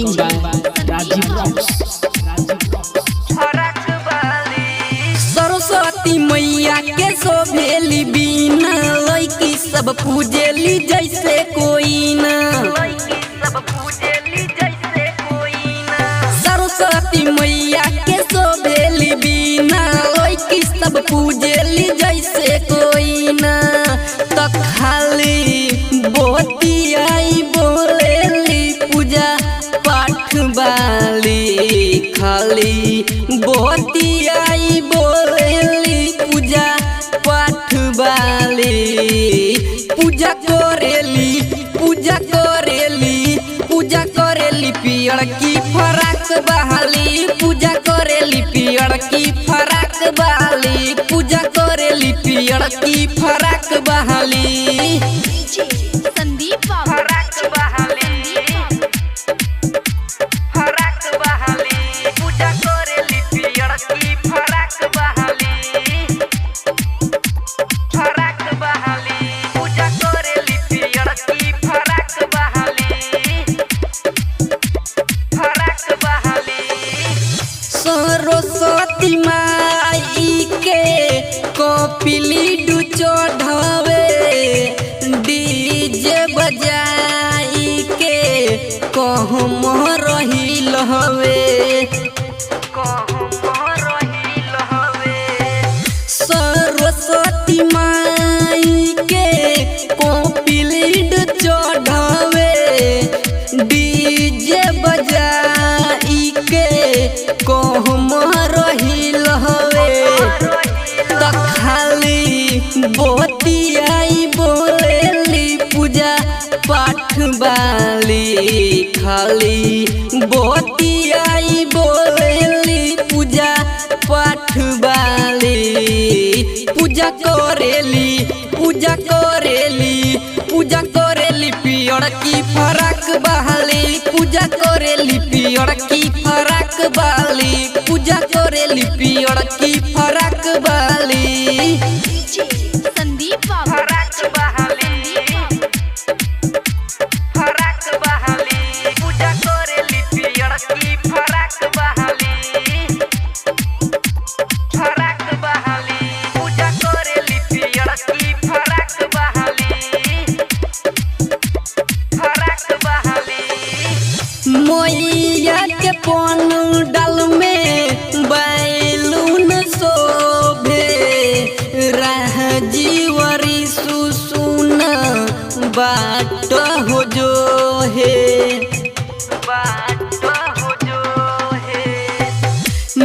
Recording by Rajeev Rocks. Saraswati मैया के शोभेली बीना लइकी सब पूजेली जैसे कोई ना। सरस्वती मैया के शोभेली बीना लइकी सब पूजेली जैसे कोई ना। तो खाली बोतियाई बोलेली पूजा पाठ वाली, खाली बोतियाई बोलेली पूजा पाठ वाली। पूजा करेली पूजा करेली पूजा करेली पियर की फराक बहाली, पूजा करेली पियर की फराक बहाली, पूजा करेली पियर की फराक बहाली। संदीप फराक बहाली, फराक बहाली, पूजा करेली पियर की फराक बहाली, फराक बहाली, पूजा करेली पियर की फराक बहाली, फराक बहाली। सरस्वती माई के कपिली डू चढ़ावे, डीजे बजाई के कहम रहिल हवे, कहम रहिल हवे। सरस्वती माई के कपिली डू चढ़ावे, डीजे बजाई के कहम रहिल हवे। तो खाली बोतियाई बोलेली पूजा पाठ वाली, खाली बोतियाई बोलेली पूजा पाठ वाली। पूजा करेली पूजा करेली पूजा करेली पियर की फराक बहाली, पूजा करेली पियर की फराक वाली, पूजा करेली पियर की फराक वाली। संदीप फराक बहाली, फराक बहाली, पूजा करेली पियर की फराक बहाली, फराक बहाली, पूजा करेली पियर की फराक बहाली, फराक बहाली। मैया के पंडाल में बैलून शोभे, राजीवरी सुसुना बाट हो जो है, बाट हो जो है।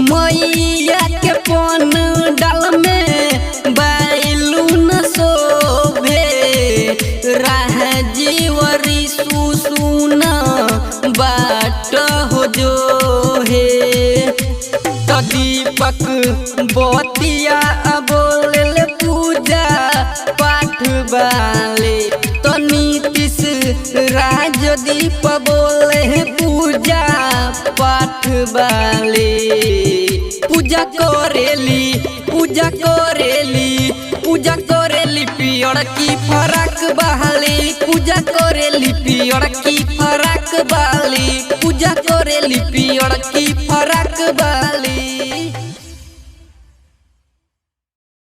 मैया के पंडाल में बैलून शोभे, राजीवरी सुसुना बाट हो जो है। तो दीपक बोतिया बोले पूजा पाठ वाले, तो नीतीश राजदीप बोले पूजा पाठ वाले। पूजा करेली पूजा करेली पूजा करेली पियर की फराक बहाली, पूजा करेली पियर की फराक वाली, पूजा करेली पियर की फराक वाली।